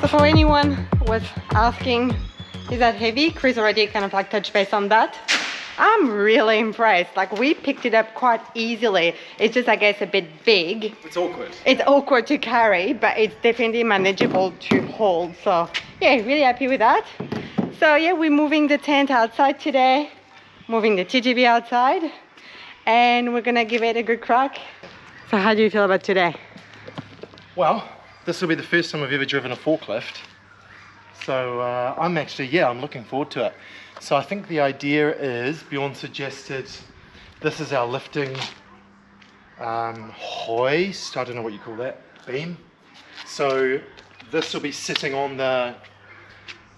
For anyone was asking, is that heavy? Chris already kind of like touched base on that. I'm really impressed. Like, we picked it up quite easily. It's just, I guess, a bit big. It's awkward. It's awkward to carry, but it's definitely manageable to hold. So yeah, really happy with that. So yeah, we're moving the tent outside today, moving the TGB outside, and we're gonna give it a good crack. So how do you feel about today? Well, this will be the first time I've ever driven a forklift. So I'm looking forward to it. So I think the idea is, Bjorn suggested, this is our lifting hoist, I don't know what you call that, beam. So this will be sitting on the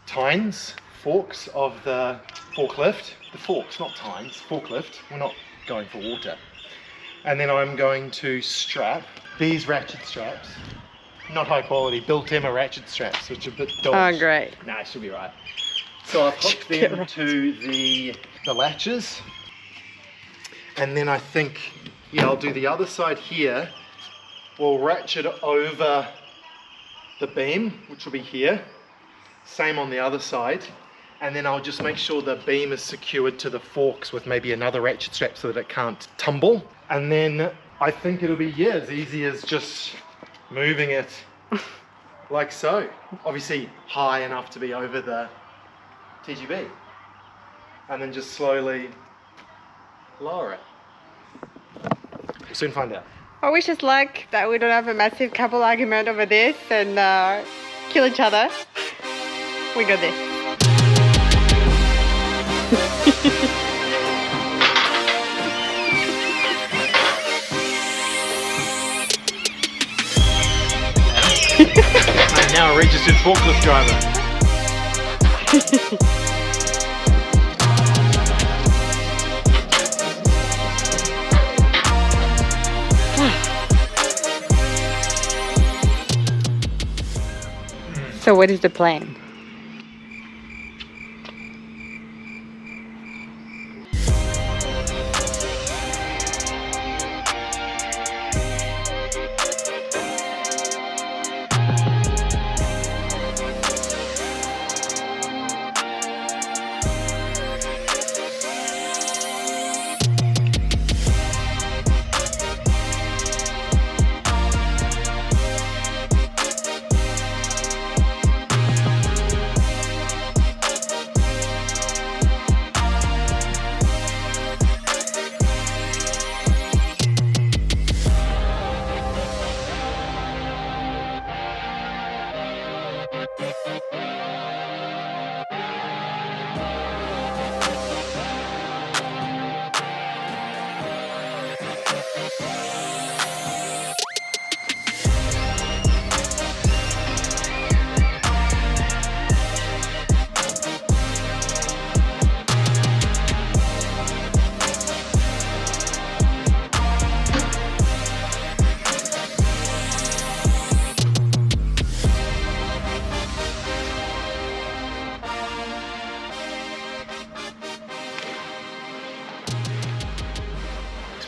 tines, forks of the forklift. The forks, not tines, forklift. We're not going for water. And then I'm going to strap these ratchet straps. Not high quality, built-in ratchet straps, which are a bit dodgy. Oh, great. Nah, it should be right. So I've hooked them to the latches. And then I think, yeah, I'll do the other side here. We'll ratchet over the beam, which will be here. Same on the other side. And then I'll just make sure the beam is secured to the forks with maybe another ratchet strap so that it can't tumble. And then I think it'll be, yeah, as easy as just moving it like so. Obviously high enough to be over the TGB. And then just slowly lower it. We'll soon find out. I wish us luck that we don't have a massive couple argument over this and kill each other. We got this. I'm now a registered forklift driver. So what is the plan?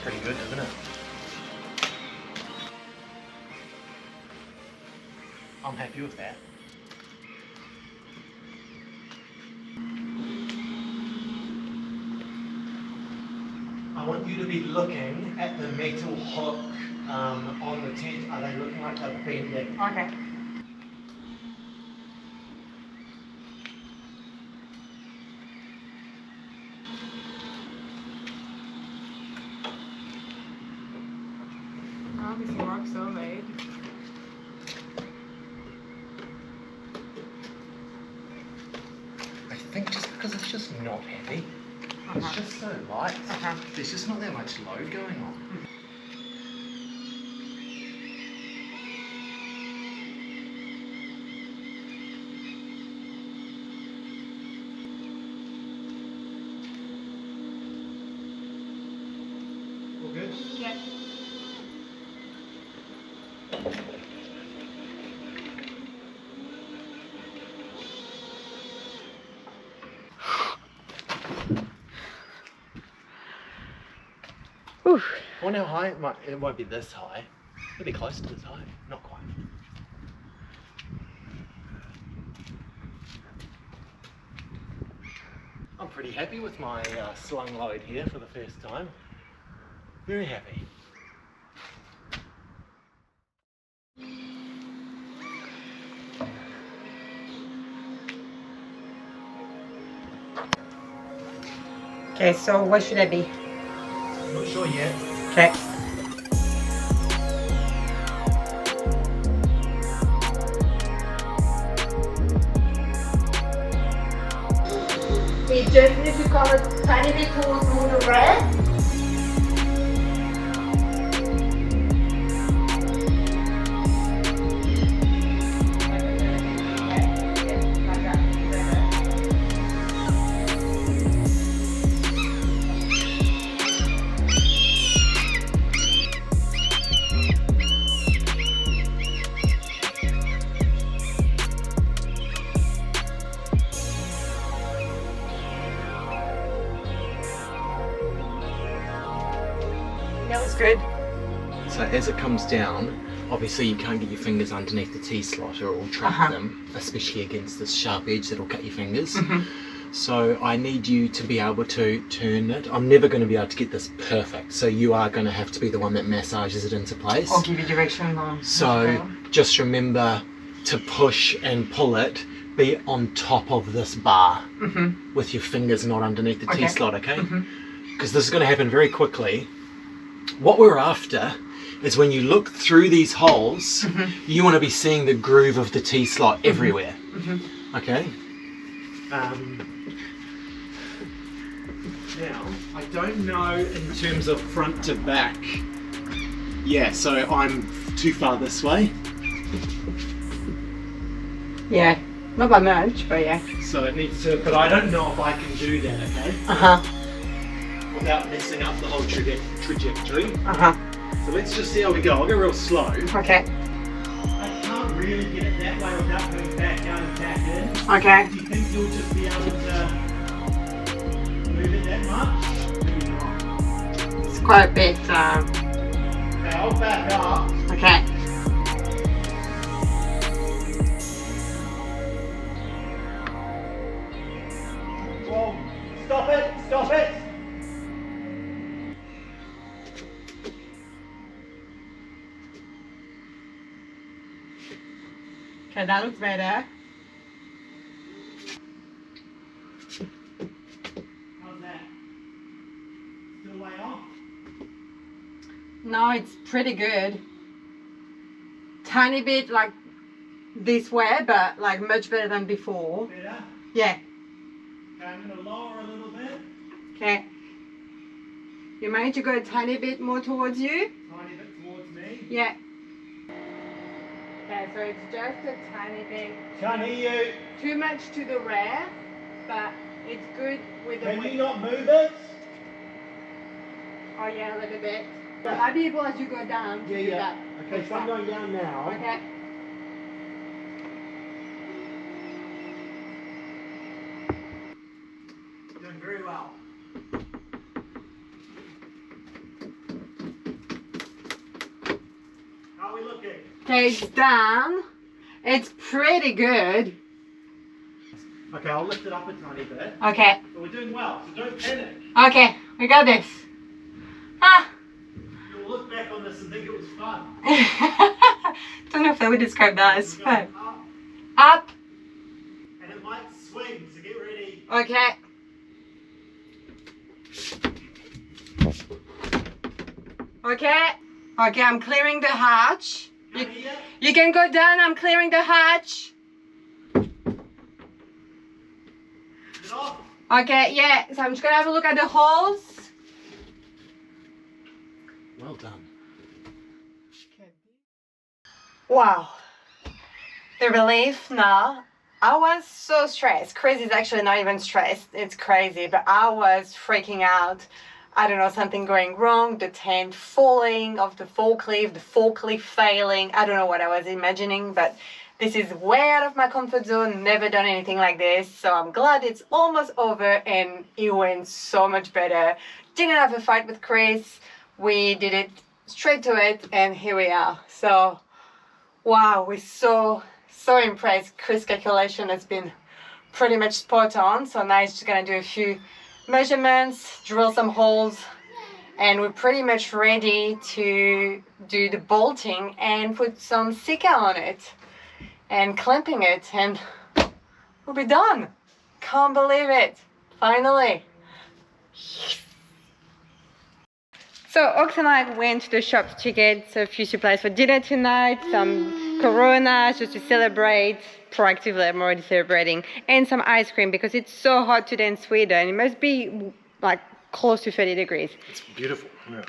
Pretty good, isn't it? I'm happy with that. I want you to be looking at the metal hook on the tent. Are they looking like they're bending? Okay. Obviously works so late. I think just because it's just not heavy. It's just so light. There's just not that much load going on. Yeah. I wonder how high it won't be this high. It'll be close to this high. Not quite. I'm pretty happy with my slung load here for the first time. Very happy. Okay, so what should I be? Not sure yet. Okay. We just need to come a tiny bit towards the red. That was good. So as it comes down, obviously you can't get your fingers underneath the T-slot or it will trap them, especially against this sharp edge that'll cut your fingers. So I need you to be able to turn it. I'm never going to be able to get this perfect, so you are going to have to be the one that massages it into place. I'll give you direction on. So just remember to push and pull it, be on top of this bar with your fingers not underneath the T-slot, okay? Because this is going to happen very quickly. What we're after is when you look through these holes, you want to be seeing the groove of the T-slot everywhere, okay? Now, I don't know in terms of front to back. Yeah, so I'm too far this way. Yeah, not by much, but yeah. So it needs to, but I don't know if I can do that, okay? Without messing up the whole trajectory. So let's just see how we go. I'll go real slow. Okay. I can't really get it that way without going back out and back in. Okay. Do you think you'll just be able to move it that much? Maybe not. It's quite a bit. Okay, I'll back up. Okay. Whoa, stop it, stop it. Okay, that looks better. How's that? Still way off? No, it's pretty good. Tiny bit like this way, but like much better than before. Better? Yeah. Okay, I'm going to lower a little bit. Okay. You managed to go a tiny bit more towards you? Tiny bit towards me. Yeah. Okay, so it's just a tiny bit. Can't hear you. Too much to the rear, but it's good with the Can weight. you not move it? Oh yeah, a little bit. But I'll be able as you go down to do that. Okay, so I'm going down now. Okay. Doing very well. How are we looking? Okay, it's down. It's pretty good. Okay, I'll lift it up a tiny bit. Okay. But we're doing well, so don't panic. Okay, we got this. Ah. You'll look back on this and think it was fun. Don't know if that would describe that as We're fun. going Up. and it might swing, so get ready. Okay. Okay. Okay, I'm clearing the hatch. Come here. You can go down, I'm clearing the hatch. Is it off? Okay, yeah, so I'm just gonna have a look at the holes. Well done. Wow. The relief now. I was so stressed. Crazy is actually not even stressed. It's crazy, but I was freaking out. I don't know, something going wrong, the tent falling off the forklift failing. I don't know what I was imagining, but this is way out of my comfort zone. Never done anything like this. So I'm glad it's almost over and it went so much better. Didn't have a fight with Chris. We did it straight to it and here we are. So, wow, we're so impressed. Chris' calculation has been pretty much spot on. So now he's just gonna do a few measurements, drill some holes, and we're pretty much ready to do the bolting and put some sticker on it and clamping it, and we'll be done. Can't believe it, finally. So Ox and I went to the shops to get a few supplies for dinner tonight, some Coronas just to celebrate. Proactively, I'm already celebrating, and some ice cream because it's so hot today in Sweden. It must be like close to 30 degrees. It's beautiful. Yeah.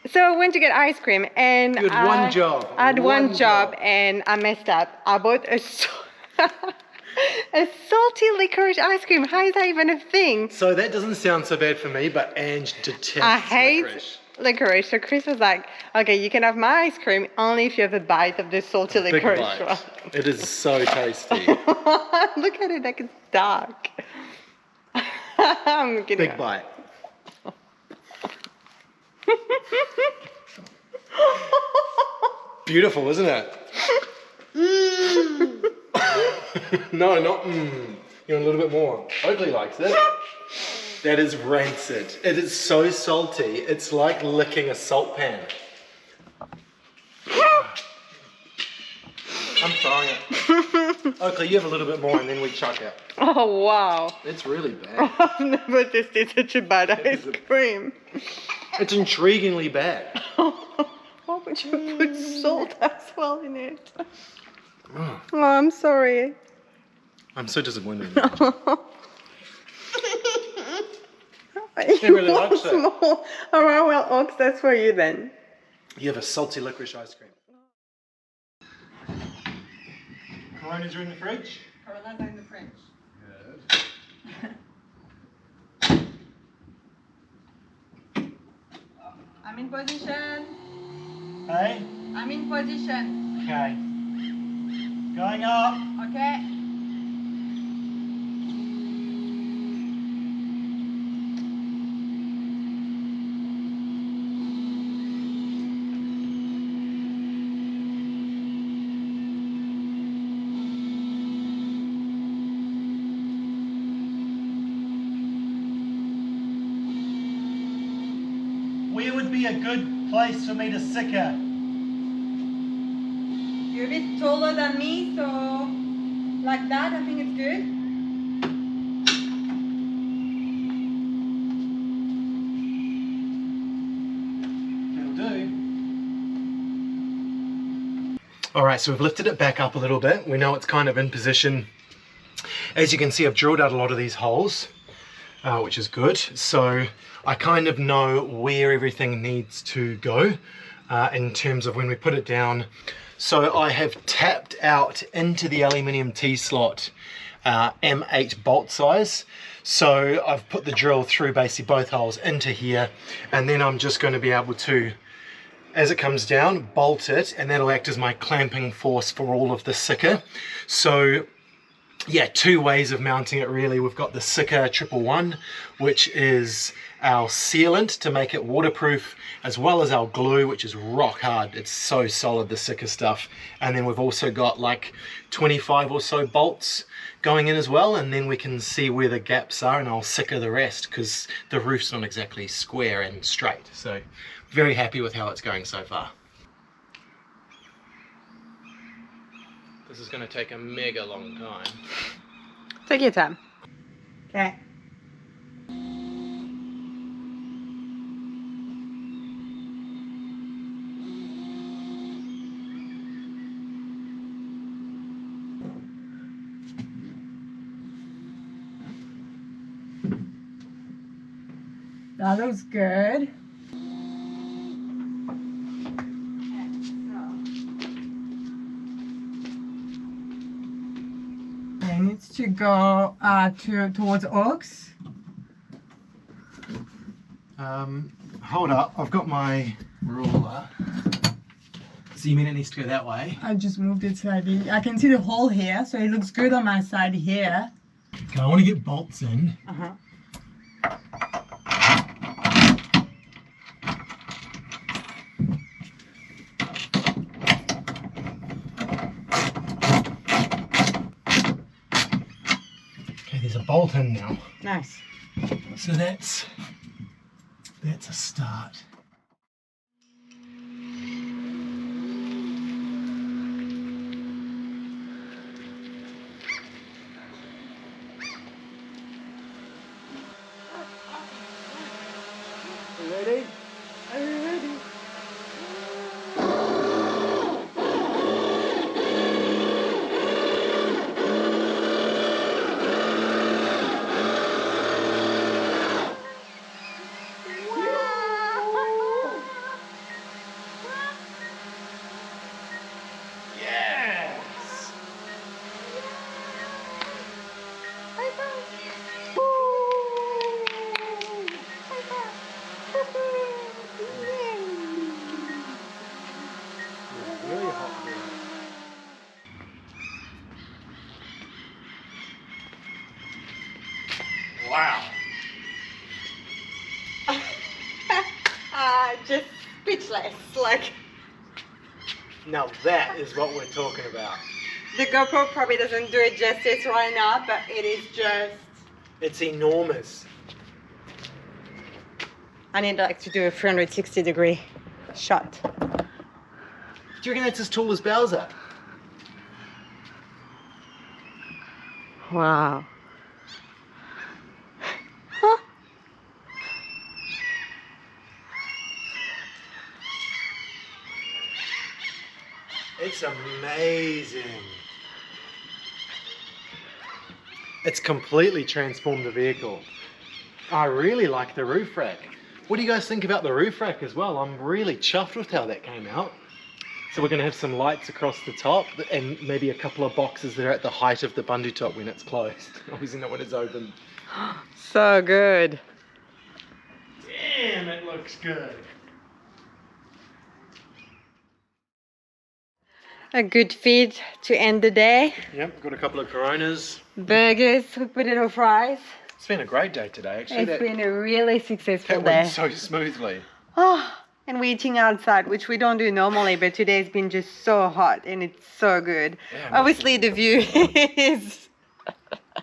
So I went to get ice cream and You had one job. I had one job and I messed up. I bought a salty licorice ice cream. How is that even a thing? So that doesn't sound so bad for me, but Ange detests I hate licorice. So Chris was like, okay, you can have my ice cream only if you have a bite of the salty licorice. Big bite. It is so tasty. Look at it, like it's dark. I'm kidding. Big bite. Beautiful, isn't it? No, not mmm. You want a little bit more. Oakley likes it. That is rancid. It is so salty. It's like licking a salt pan. I'm throwing it. Oakley, you have a little bit more and then we chuck it. Oh, wow. It's really bad. I've never tasted such a bad ice cream. It's intriguingly bad. Why would you put salt as well in it? Oh, I'm sorry. I'm so disappointed. He really likes it. Small. Alright, well, Ox, that's for you then. You have a salty licorice ice cream. Coronas are in the fridge? Coronas are in the fridge. Good. I'm in position. Hey? I'm in position. Okay. Going up. Okay. Where would be a good place for me to sicker? You're a bit taller than me, so like that, I think it's good. That'll do. Alright, so we've lifted it back up a little bit. We know it's kind of in position. As you can see, I've drilled out a lot of these holes, which is good. So I kind of know where everything needs to go in terms of when we put it down. So I have tapped out into the aluminium T-slot M8 bolt size. So I've put the drill through basically both holes into here, and then I'm just going to be able to, as it comes down, bolt it, and that'll act as my clamping force for all of the sicker. So yeah, two ways of mounting it really. We've got the Sicker 111, which is our sealant to make it waterproof, as well as our glue, which is rock hard. It's so solid, the Sicker stuff. And then we've also got like 25 or so bolts going in as well, and then we can see where the gaps are, and I'll Sicker the rest because the roof's not exactly square and straight. So very happy with how it's going so far. This is going to take a mega long time. Take your time. Okay. That looks good. It needs to go towards Oaks. Hold up, I've got my ruler. So you mean it needs to go that way? I just moved it slightly. I can see the hole here, so it looks good on my side here. Okay, I want to get bolts in. Okay, there's a bolt in now. Nice. So that's a start. Ready? Are you ready? Yes! Really hot there. Wow! Just speechless. Like, Now that is what we're talking about. the GoPro probably doesn't do it justice right now, but it is just... It's enormous. I need like to do a 360-degree shot. Do you reckon that's as tall as Bowser? Wow. It's amazing. It's completely transformed the vehicle. I really like the roof rack. What do you guys think about the roof rack as well? I'm really chuffed with how that came out. So we're going to have some lights across the top and maybe a couple of boxes that are at the height of the bundle top when it's closed. Obviously not when it's open. So good. Damn, it looks good. A good feed to end the day. Yep, got a couple of Coronas. Burgers with potato fries. It's been a great day today, actually. It's been a really successful that day. went so smoothly. Oh, and we're eating outside, which we don't do normally, but today's been just so hot and it's so good. Yeah, obviously the view is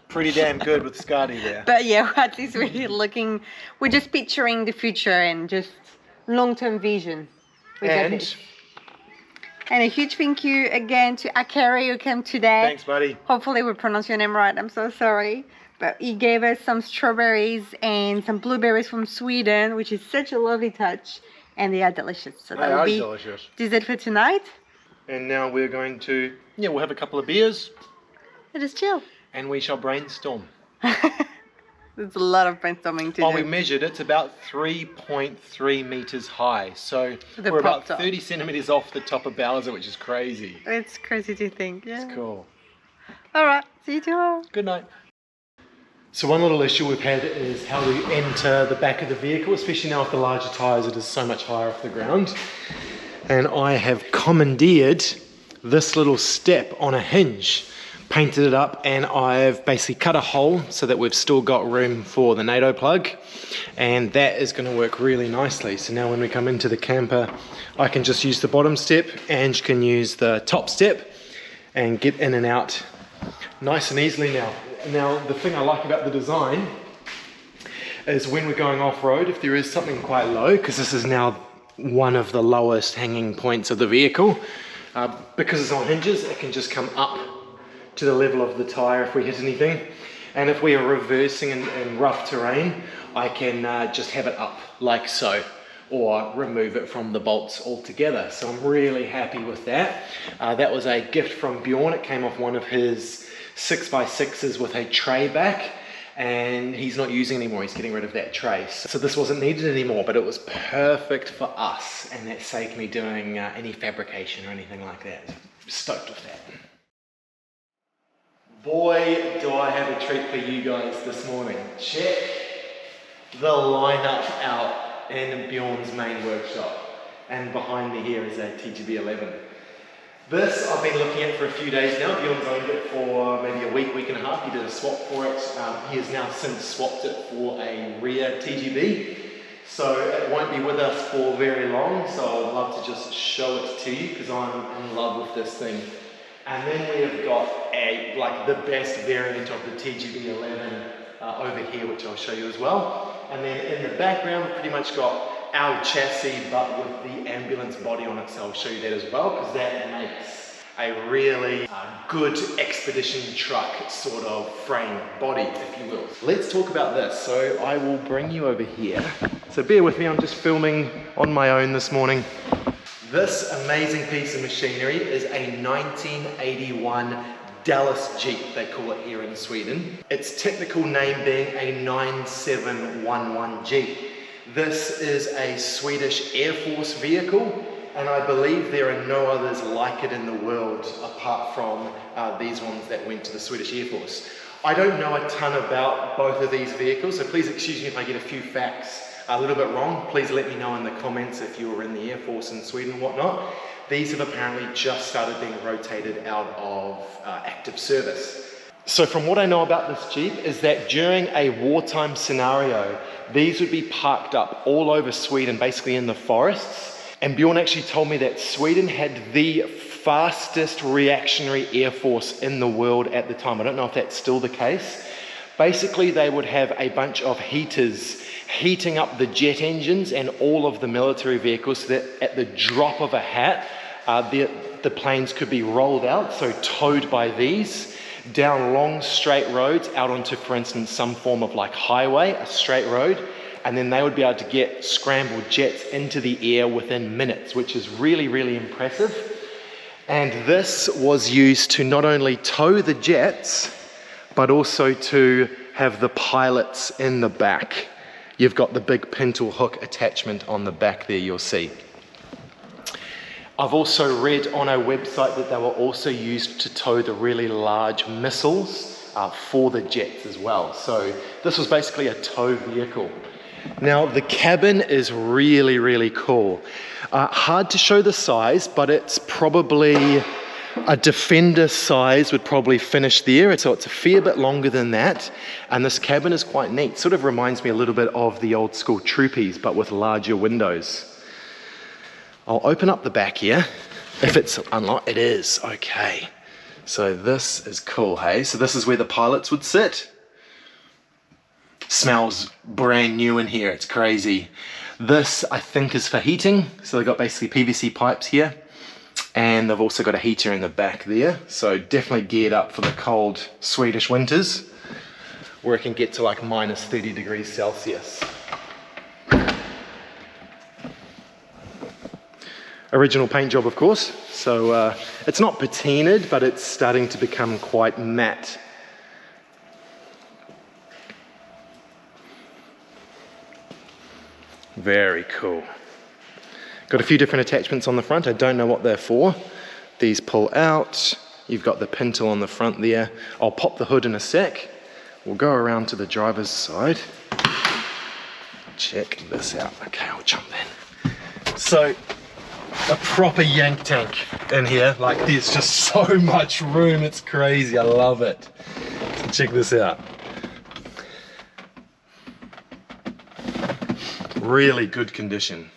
pretty damn good with Scotty there. but yeah, at least we're just picturing the future and just long-term vision. And a huge thank you again to Akari who came today. Thanks, buddy. Hopefully we pronounced your name right. I'm so sorry. But he gave us some strawberries and some blueberries from Sweden, which is such a lovely touch. And they are delicious. So that will be delicious. dessert for tonight. And now we're going to, we'll have a couple of beers. And just chill. And we shall brainstorm. There's a lot of brainstorming to do. We measured it's about 3.3 meters high. So The we're about top. 30 centimeters off the top of Bowser, which is crazy. It's crazy to think. Yeah. It's cool. All right. See you tomorrow. Good night. So one little issue we've had is how to enter the back of the vehicle, especially now with the larger tyres, it is so much higher off the ground. And I have commandeered this little step on a hinge, painted it up, and I've basically cut a hole so that we've still got room for the NATO plug, and that is going to work really nicely. So now when we come into the camper, I can just use the bottom step, and you can use the top step and get in and out nice and easily now. Now, the thing I like about the design is when we're going off-road, if there is something quite low, because this is now one of the lowest hanging points of the vehicle, because it's on hinges, it can just come up to the level of the tyre if we hit anything. And if we are reversing in rough terrain, I can just have it up like so, or remove it from the bolts altogether. So I'm really happy with that. That was a gift from Bjorn. It came off one of his 6x6s with a tray back, and he's not using anymore. He's getting rid of that tray. So this wasn't needed anymore, but it was perfect for us, and that saved me doing any fabrication or anything like that. Stoked with that. Boy, do I have a treat for you guys this morning. Check the lineup out. in Bjorn's main workshop. And behind me here is a TGB 11. This I've been looking at for a few days now. Bjorn's owned it for maybe a week and a half. He did a swap for it. He has now since swapped it for a rear TGB. So it won't be with us for very long, so I'd love to just show it to you because I'm in love with this thing. And then we have got the best variant of the TGB 11 over here, which I'll show you as well. And then in the background, we've pretty much got our chassis, but with the ambulance body on it, so I'll show you that as well, because that makes a really good expedition truck sort of frame body, if you will. Let's talk about this. So I will bring you over here. So bear with me, I'm just filming on my own this morning. This amazing piece of machinery is a 1981 Dallas Jeep, they call it here in Sweden. Its technical name being a 9711 Jeep. This is a Swedish Air Force vehicle, and I believe there are no others like it in the world apart from these ones that went to the Swedish Air Force. I don't know a ton about both of these vehicles, so please excuse me if I get a few facts a little bit wrong. Please let me know in the comments if you were in the Air Force in Sweden and whatnot. These have apparently just started being rotated out of active service. So from what I know about this Jeep is that during a wartime scenario, these would be parked up all over Sweden, basically in the forests. And Bjorn actually told me that Sweden had the fastest reactionary air force in the world at the time. I don't know if that's still the case. Basically, they would have a bunch of heaters heating up the jet engines and all of the military vehicles so that at the drop of a hat, the planes could be rolled out, so towed by these, down long straight roads out onto, for instance, some form of like highway, a straight road, and then they would be able to get scrambled jets into the air within minutes, which is really, really impressive. And this was used to not only tow the jets, but also to have the pilots in the back. You've got the big pintle hook attachment on the back there, you'll see. I've also read on our website that they were also used to tow the really large missiles for the jets as well. So this was basically a tow vehicle. Now the cabin is really, really cool. Hard to show the size, but it's probably a Defender size would probably finish there, so it's a fair bit longer than that. And this cabin is quite neat. Sort of reminds me a little bit of the old school Troopies, but with larger windows. I'll open up the back here. If it's unlocked, it is, okay. So this is cool, hey? So this is where the pilots would sit. Smells brand new in here, it's crazy. This, I think, is for heating. So they've got basically PVC pipes here. And they've also got a heater in the back there. So definitely geared up for the cold Swedish winters, where it can get to like minus 30 degrees Celsius. Original paint job, of course. So it's not patinaed, but it's starting to become quite matte. Very cool. Got a few different attachments on the front. I don't know what they're for. These pull out. You've got the pintle on the front there. I'll pop the hood in a sec. We'll go around to the driver's side. Check this out. Okay, I'll jump in. So, a proper yank tank in here. Like, there's just so much room. It's crazy. I love it. So check this out. Really good condition.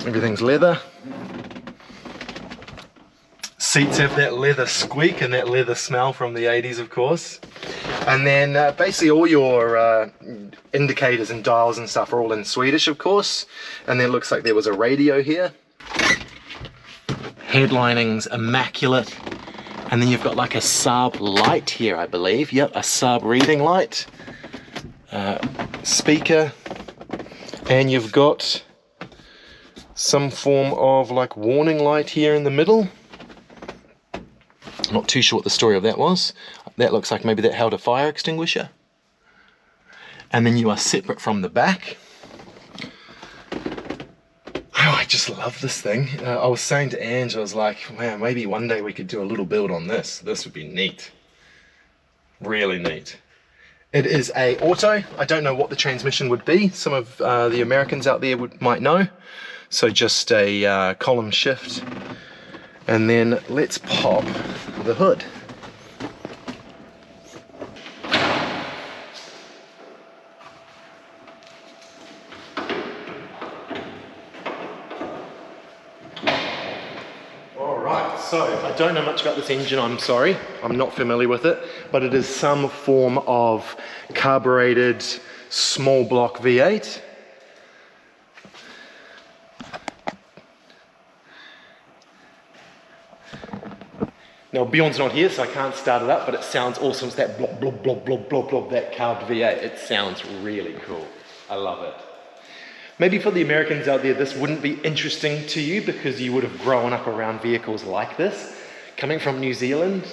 Everything's leather. Seats have that leather squeak and that leather smell from the 80s, of course. And then basically all your indicators and dials and stuff are all in Swedish, of course. And then it looks like there was a radio here. Headlining's immaculate. And then you've got like a Saab light here, I believe. Yep, a Saab reading light. Speaker. And you've got some form of like warning light here in the middle. Not too sure what the story of that was. That looks like maybe that held a fire extinguisher. And then you are separate from the back. Oh, I just love this thing. I was saying to Ange, I was like, man, maybe one day we could do a little build on this. This would be neat. Really neat. It is a auto. I don't know what the transmission would be. Some of the Americans out there might know. So just a column shift. And then let's pop the hood. So, I don't know much about this engine, I'm sorry. I'm not familiar with it, but it is some form of carbureted small block V8. Now, Bjorn's not here, so I can't start it up, but it sounds awesome. It's that blob, blob, blob, blob, blob, blob, that carved V8. It sounds really cool. I love it. Maybe for the Americans out there, this wouldn't be interesting to you because you would have grown up around vehicles like this. Coming from New Zealand,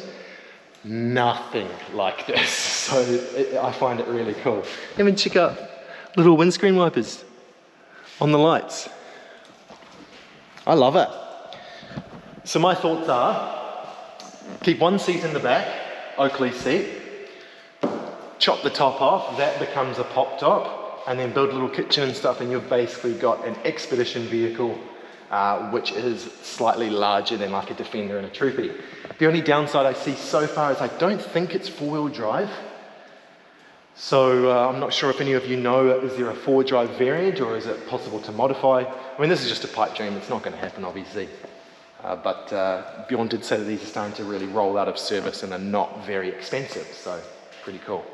nothing like this. So I find it really cool. Even check out little windscreen wipers on the lights. I love it. So my thoughts are, keep one seat in the back, Oakley seat, chop the top off, that becomes a pop top, and then build a little kitchen and stuff, and you've basically got an expedition vehicle which is slightly larger than like a Defender and a Troopy. The only downside I see so far is I don't think it's four-wheel drive. So I'm not sure if any of you know, is there a four-wheel drive variant or is it possible to modify? I mean, this is just a pipe dream, it's not going to happen obviously. But Bjorn did say that these are starting to really roll out of service and are not very expensive, so pretty cool.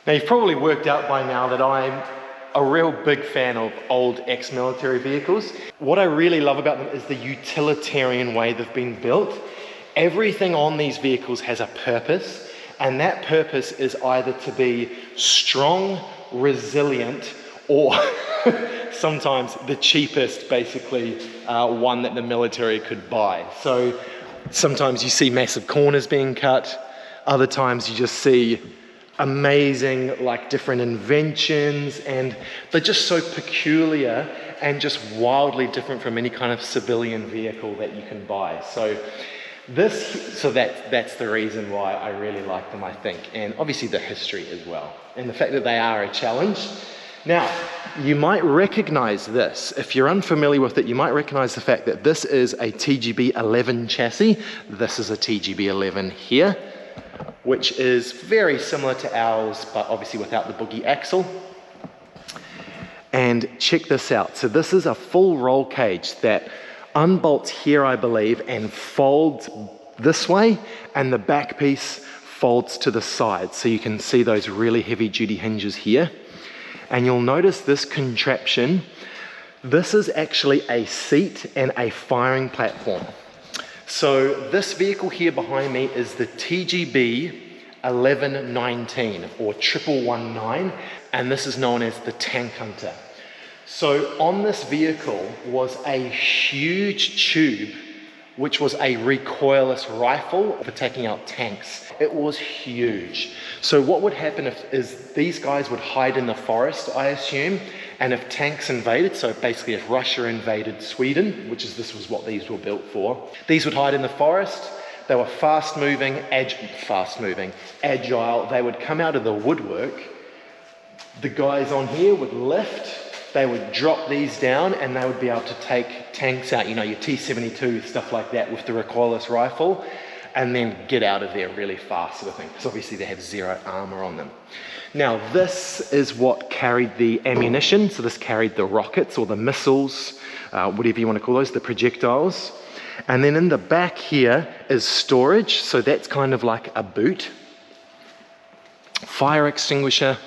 Now you've probably worked out by now that I'm a real big fan of old ex-military vehicles. What I really love about them is the utilitarian way they've been built. Everything on these vehicles has a purpose, and that purpose is either to be strong, resilient, or sometimes the cheapest, basically, one that the military could buy. So sometimes you see massive corners being cut, other times you just see amazing, like, different inventions, and they're just so peculiar and just wildly different from any kind of civilian vehicle that you can buy. So that's the reason why I really like them, I think, and obviously the history as well, and the fact that they are a challenge. Now, you might recognize this. If you're unfamiliar with it, you might recognize the fact that this is a TGB 11 chassis. This is a TGB 11 here, which is very similar to ours, but obviously without the boogie axle. And check this out. So this is a full roll cage that unbolts here, I believe, and folds this way, and the back piece folds to the side. So you can see those really heavy duty hinges here. And you'll notice this contraption, this is actually a seat and a firing platform. So this vehicle here behind me is the TGB 1119 or 1119, and this is known as the Tank Hunter. So on this vehicle was a huge tube which was a recoilless rifle for taking out tanks. It was huge. So what would happen is these guys would hide in the forest, I assume, and if tanks invaded, so basically if Russia invaded Sweden, this was what these were built for, these would hide in the forest. They were fast-moving, agile. They would come out of the woodwork. The guys on here would lift, they would drop these down, and they would be able to take tanks out, you know, your T-72, stuff like that, with the recoilless rifle, and then get out of there really fast, sort of thing, because obviously they have zero armor on them. Now, this is what carried the ammunition. So this carried the rockets or the missiles, whatever you want to call those, the projectiles. And then in the back here is storage. So that's kind of like a boot. Fire extinguisher.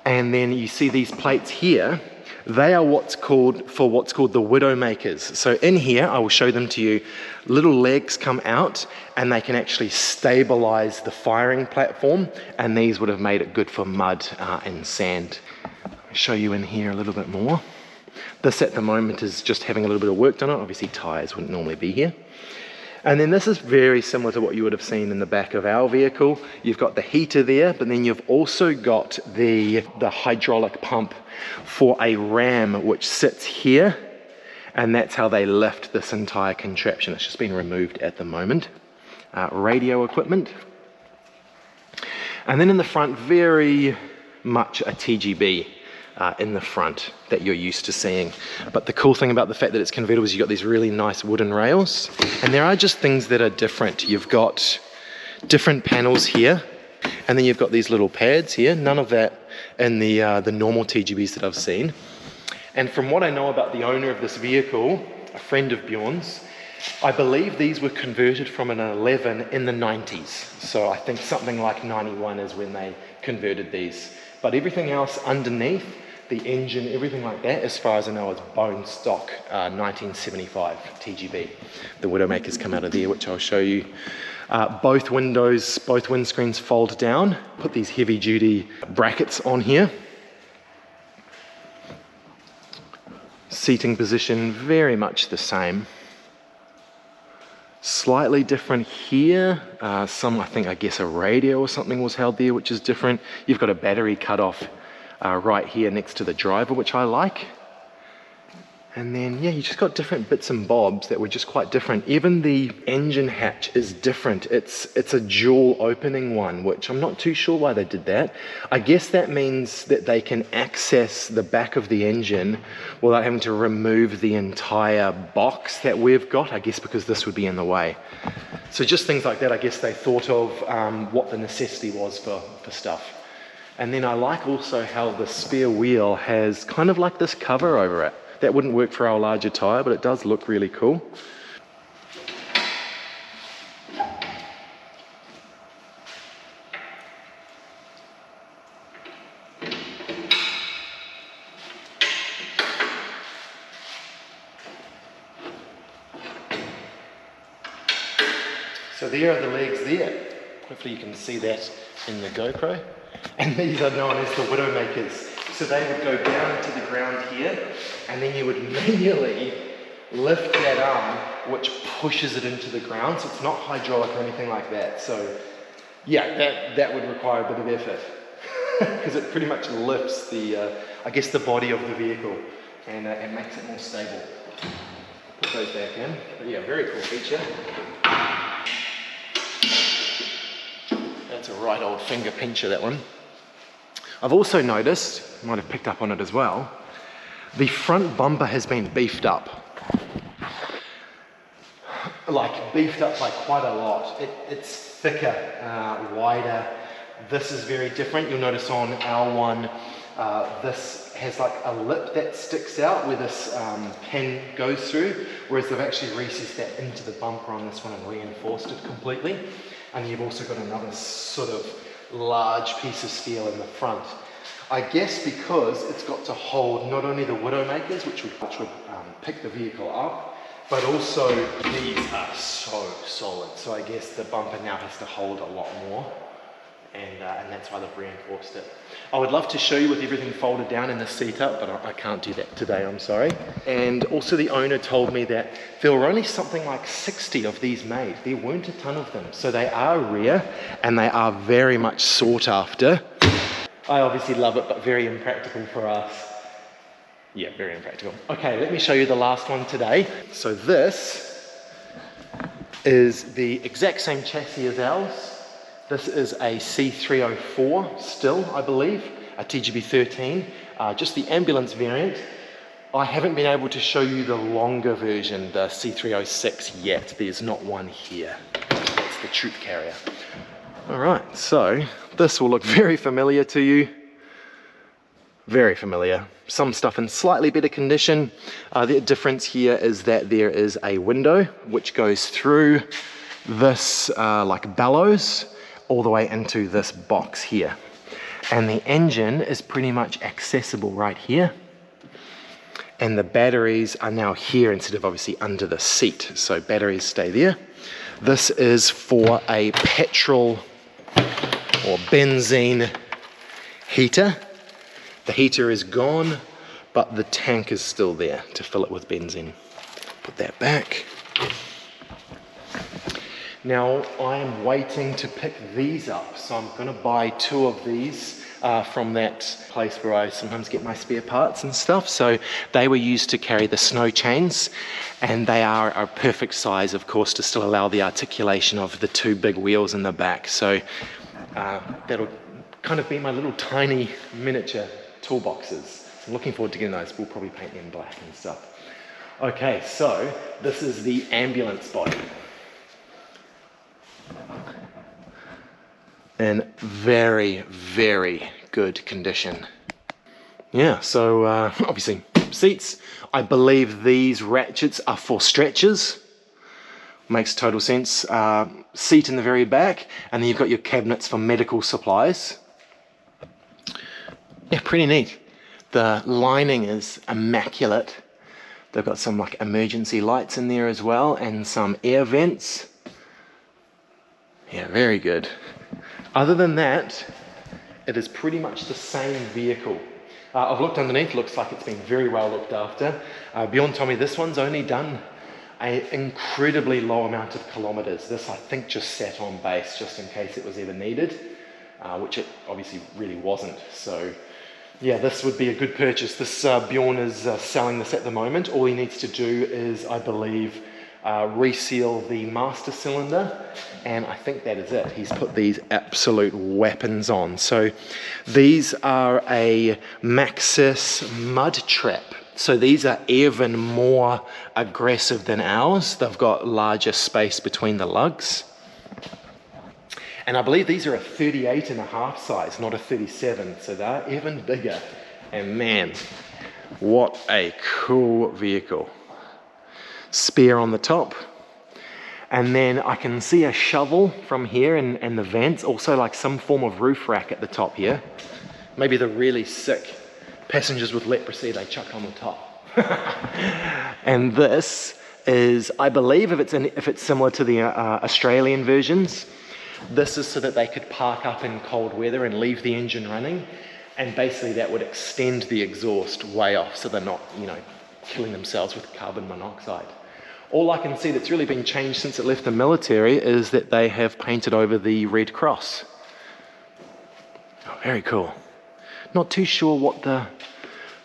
And then you see these plates here. They are what's called the Widowmakers. So in here, I will show them to you, little legs come out and they can actually stabilize the firing platform, and these would have made it good for mud and sand. I'll show you in here a little bit more. This at the moment is just having a little bit of work done on it. Obviously tires wouldn't normally be here. And then this is very similar to what you would have seen in the back of our vehicle. You've got the heater there, but then you've also got the hydraulic pump for a ram which sits here, and that's how they lift this entire contraption. It's just been removed at the moment. Radio equipment. And then in the front, very much a TGB in the front that you're used to seeing. But the cool thing about the fact that it's convertible is you've got these really nice wooden rails, and there are just things that are different. You've got different panels here, and then you've got these little pads here. None of that in the normal TGBs that I've seen. And from what I know about the owner of this vehicle, a friend of Bjorn's, I believe these were converted from an 11 in the 90s. So I think something like 91 is when they converted these. But everything else underneath, the engine, everything like that, as far as I know, is bone stock 1975 TGB. The Widowmakers come out of there, which I'll show you. Both windows, both windscreens fold down. Put these heavy duty brackets on here. Seating position, very much the same. Slightly different here. I guess a radio or something was held there, which is different. You've got a battery cut off right here next to the driver, which I like. And then, yeah, you just got different bits and bobs that were just quite different. Even the engine hatch is different. It's a dual opening one, which I'm not too sure why they did that. I guess that means that they can access the back of the engine without having to remove the entire box that we've got, I guess because this would be in the way. So just things like that, I guess they thought of what the necessity was for stuff. And then I like also how the spare wheel has kind of like this cover over it. That wouldn't work for our larger tyre, but it does look really cool. So there are the legs there. Hopefully you can see that in the GoPro. And these are known as the Widowmakers. So they would go down to the ground here, and then you would manually lift that arm, which pushes it into the ground. So it's not hydraulic or anything like that. So yeah, that would require a bit of effort because it pretty much lifts the, I guess, the body of the vehicle and makes it more stable. Put those back in. But yeah, very cool feature. That's a right old finger pincher, that one. I've also noticed, might have picked up on it as well, the front bumper has been beefed up. Like beefed up by quite a lot. It's thicker, wider. This is very different. You'll notice on our one, this has like a lip that sticks out where this pin goes through, whereas they've actually recessed that into the bumper on this one and reinforced it completely. And you've also got another sort of large piece of steel in the front. I guess because it's got to hold not only the Widowmakers, which would pick the vehicle up, but also these are so solid. So I guess the bumper now has to hold a lot more, and that's why they've reinforced it. I would love to show you with everything folded down in the seat up, but I can't do that today, I'm sorry. And also the owner told me that there were only something like 60 of these made. There weren't a ton of them. So they are rare and they are very much sought after. I obviously love it, but very impractical for us. Yeah, very impractical. Okay, let me show you the last one today. So this is the exact same chassis as ours. This is a C304 still, I believe, a TGB 13, just the ambulance variant. I haven't been able to show you the longer version, the C306 yet. There's not one here. That's the troop carrier. All right, so this will look very familiar to you. Very familiar. Some stuff in slightly better condition. The difference here is that there is a window which goes through this like bellows all the way into this box here. And the engine is pretty much accessible right here. And the batteries are now here instead of obviously under the seat. So batteries stay there. This is for a petrol or benzene heater. The heater is gone, but the tank is still there to fill it with benzene. Put that back. Now I'm waiting to pick these up, so I'm going to buy 2 of these from that place where I sometimes get my spare parts and stuff. So they were used to carry the snow chains, and they are a perfect size, of course, to still allow the articulation of the 2 big wheels in the back. So that'll kind of be my little tiny miniature toolboxes. So I'm looking forward to getting those. We'll probably paint them black and stuff. Okay, so this is the ambulance body. In very, very good condition. Yeah, so obviously seats. I believe these ratchets are for stretchers. Makes total sense. Seat in the very back, and then you've got your cabinets for medical supplies. Yeah, pretty neat. The lining is immaculate. They've got some like emergency lights in there as well, and some air vents. Yeah, very good. Other than that, it is pretty much the same vehicle. I've looked underneath, looks like it's been very well looked after. Bjorn told me this one's only done an incredibly low amount of kilometers. This, I think, just sat on base just in case it was ever needed, which it obviously really wasn't. So yeah, this would be a good purchase. This Bjorn is selling this at the moment. All he needs to do is, I believe, reseal the master cylinder, and I think that is it. He's put these absolute weapons on. So these are a Maxxis mud trap. So these are even more aggressive than ours. They've got larger space between the lugs. And I believe these are a 38.5 size, not a 37, so they're even bigger. And man, what a cool vehicle. Spare on the top. And then I can see a shovel from here and the vents, also like some form of roof rack at the top here. Maybe the really sick passengers with leprosy, they chuck on the top. And this is, I believe, if it's similar to the Australian versions, this is so that they could park up in cold weather and leave the engine running, and basically that would extend the exhaust way off so they're not, you know, killing themselves with carbon monoxide. All I can see that's really been changed since it left the military is that they have painted over the Red Cross. Oh, very cool. Not too sure what the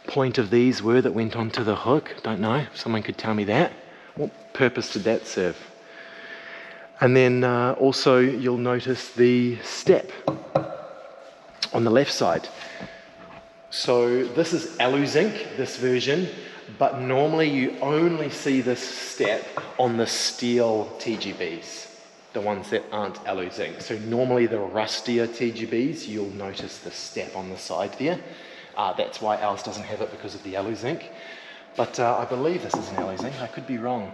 point of these were that went onto the hook. Don't know. Someone could tell me that. What purpose did that serve? And then also you'll notice the step on the left side. So this is alu zinc, this version, but normally you only see this step on the steel TGBs, the ones that aren't alu zinc. So normally the rustier TGBs, you'll notice the step on the side there. That's why ours doesn't have it, because of the alu zinc. But I believe this is an alu zinc, I could be wrong.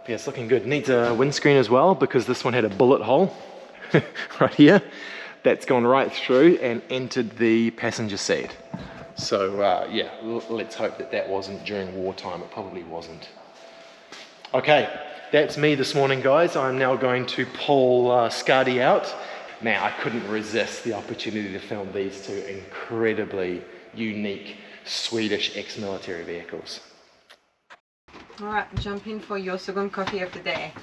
Yeah, it's looking good. Needs a windscreen as well, because this one had a bullet hole right here. That's gone right through and entered the passenger seat. So yeah, let's hope that that wasn't during wartime. It probably wasn't. Okay, that's me this morning, guys. I'm now going to pull Skadi out. Now, I couldn't resist the opportunity to film these two incredibly unique Swedish ex-military vehicles. All right, jump in for your second coffee of the day.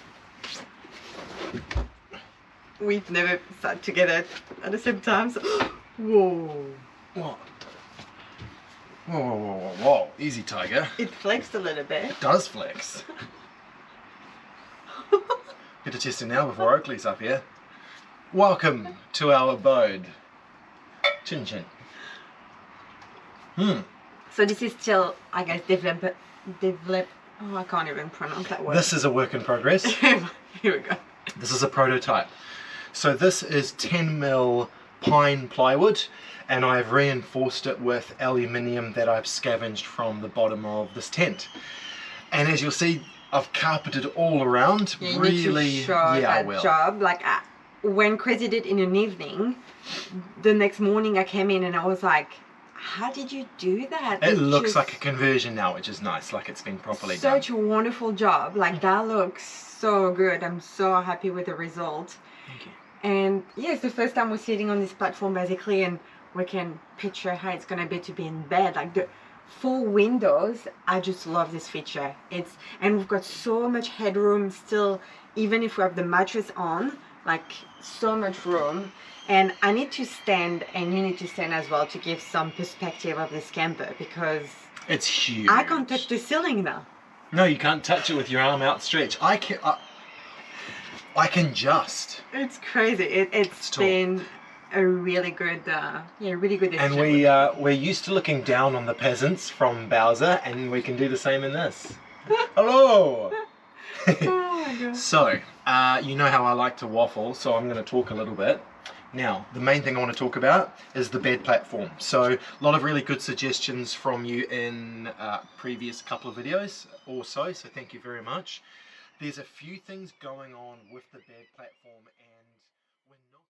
We've never sat together at the same time, so... Whoa. What? Whoa, whoa, whoa, whoa, whoa. Easy, Tiger. It flexed a little bit. It does flex. Get to test it now before Oakley's up here. Welcome to our abode. Chin chin. So this is still, I guess, develop. Oh, I can't even pronounce that word. This is a work in progress. Here we go. This is a prototype. So this is 10mm pine plywood, and I've reinforced it with aluminium that I've scavenged from the bottom of this tent. And as you'll see, I've carpeted all around. Yeah, you really, need to show that job. Like when Crazy did in an evening, the next morning I came in and I was like, how did you do that? It looks like a conversion now, which is nice, like it's been properly done. Such a wonderful job. Like that looks so good. I'm so happy with the result. Thank you. And yeah, it's the first time we're sitting on this platform basically, and we can picture how it's gonna be to be in bed. Like the full windows, I just love this feature. And we've got so much headroom still, even if we have the mattress on, like so much room. And I need to stand, and you need to stand as well, to give some perspective of this camper, because it's huge. I can't touch the ceiling now. No, you can't touch it with your arm outstretched. I can just. It's crazy. It's been a really good, really good decision. And we're used to looking down on the peasants from Bowser, and we can do the same in this. Hello! Oh my God. So, you know how I like to waffle, so I'm going to talk a little bit. Now, the main thing I want to talk about is the bed platform. So, a lot of really good suggestions from you in previous couple of videos or so thank you very much. There's a few things going on with the bed platform, and we're not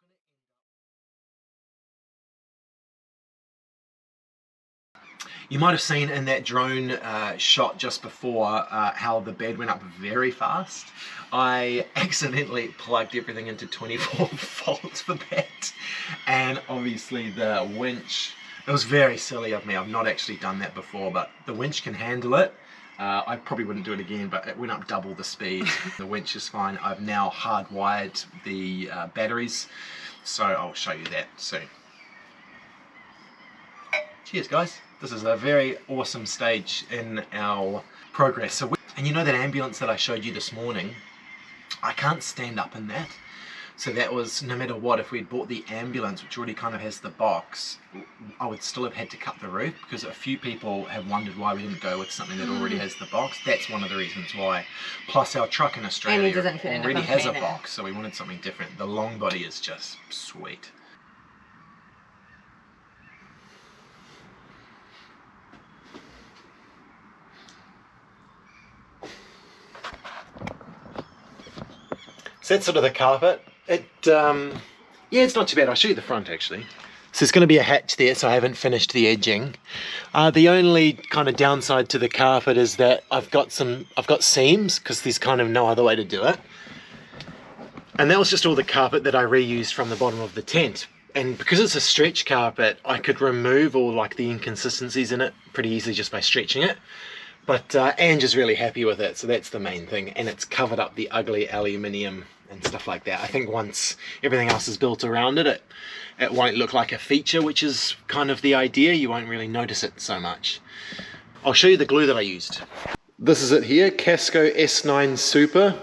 going to... You might have seen in that drone shot just before how the bed went up very fast. I accidentally plugged everything into 24 volts for that, and obviously the winch, it was very silly of me. I've not actually done that before, but the winch can handle it. I probably wouldn't do it again, but it went up double the speed. The winch is fine. I've now hardwired the batteries, so I'll show you that soon. Cheers guys. This is a very awesome stage in our progress. And you know that ambulance that I showed you this morning? I can't stand up in that. So that was, no matter what, if we'd bought the ambulance, which already kind of has the box, I would still have had to cut the roof, because a few people have wondered why we didn't go with something that already has the box. That's one of the reasons why. Plus our truck in Australia already has a box, so we wanted something different. The long body is just sweet. So that's sort of the carpet. Yeah, it's not too bad. I'll show you the front actually. So there's going to be a hatch there, so I haven't finished the edging. The only kind of downside to the carpet is that I've got seams, because there's kind of no other way to do it. And that was just all the carpet that I reused from the bottom of the tent. And because it's a stretch carpet, I could remove all like the inconsistencies in it pretty easily just by stretching it. But Ange is really happy with it, so that's the main thing. And it's covered up the ugly aluminium and stuff like that. I think once everything else is built around it, it won't look like a feature, which is kind of the idea. You won't really notice it so much. I'll show you the glue that I used. This is it here, Casco S9 Super.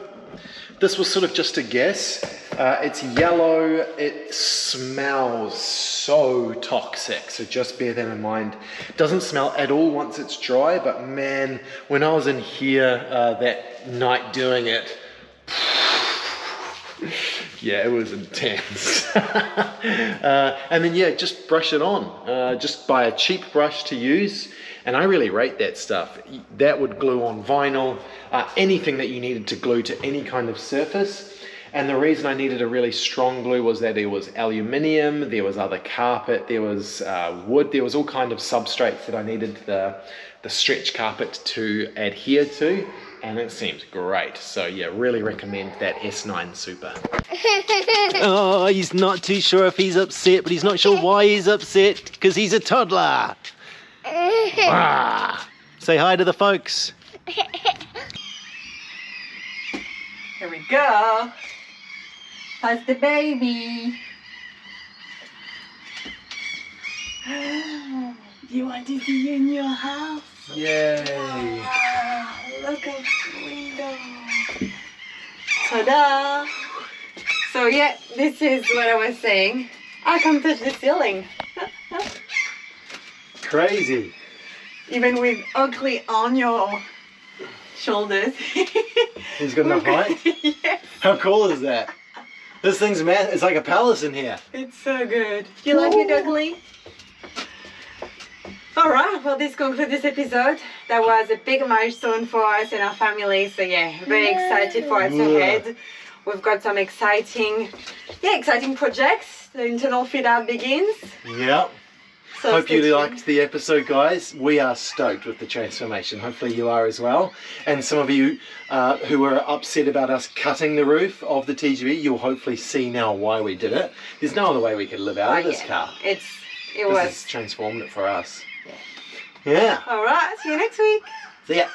This was sort of just a guess. It's yellow. It smells so toxic, so just bear that in mind. It doesn't smell at all once it's dry, but man, when I was in here that night doing it, yeah, it was intense. And then yeah, just brush it on. Just buy a cheap brush to use, and I really rate that stuff. That would glue on vinyl, anything that you needed to glue to any kind of surface. And the reason I needed a really strong glue was that there was aluminium, there was other carpet, there was wood, there was all kind of substrates that I needed the stretch carpet to adhere to, and it seems great. So yeah, really recommend that S9 Super. Oh, he's not too sure if he's upset, but he's not sure why he's upset, because he's a toddler. Say hi to the folks. Here we go. How's the baby? Do you want to see you in your house? Yay! Wow, look at the window. Ta-da! So yeah, this is what I was saying. I can't touch the ceiling. Crazy. Even with ugly on your shoulders. He's got enough height? Yes. How cool is that? This thing's mad. It's like a palace in here. It's so good. Do you like it, ugly? Alright, well this concludes this episode. That was a big milestone for us and our family. So yeah, very excited for us ahead. We've got some exciting projects. The internal fit out begins. Yep. So hope you liked the episode, guys. We are stoked with the transformation. Hopefully you are as well. And some of you who were upset about us cutting the roof of the TGB, you'll hopefully see now why we did it. There's no other way we could live out of this car. It was transformed it for us. Yeah. Alright, see you next week. See ya.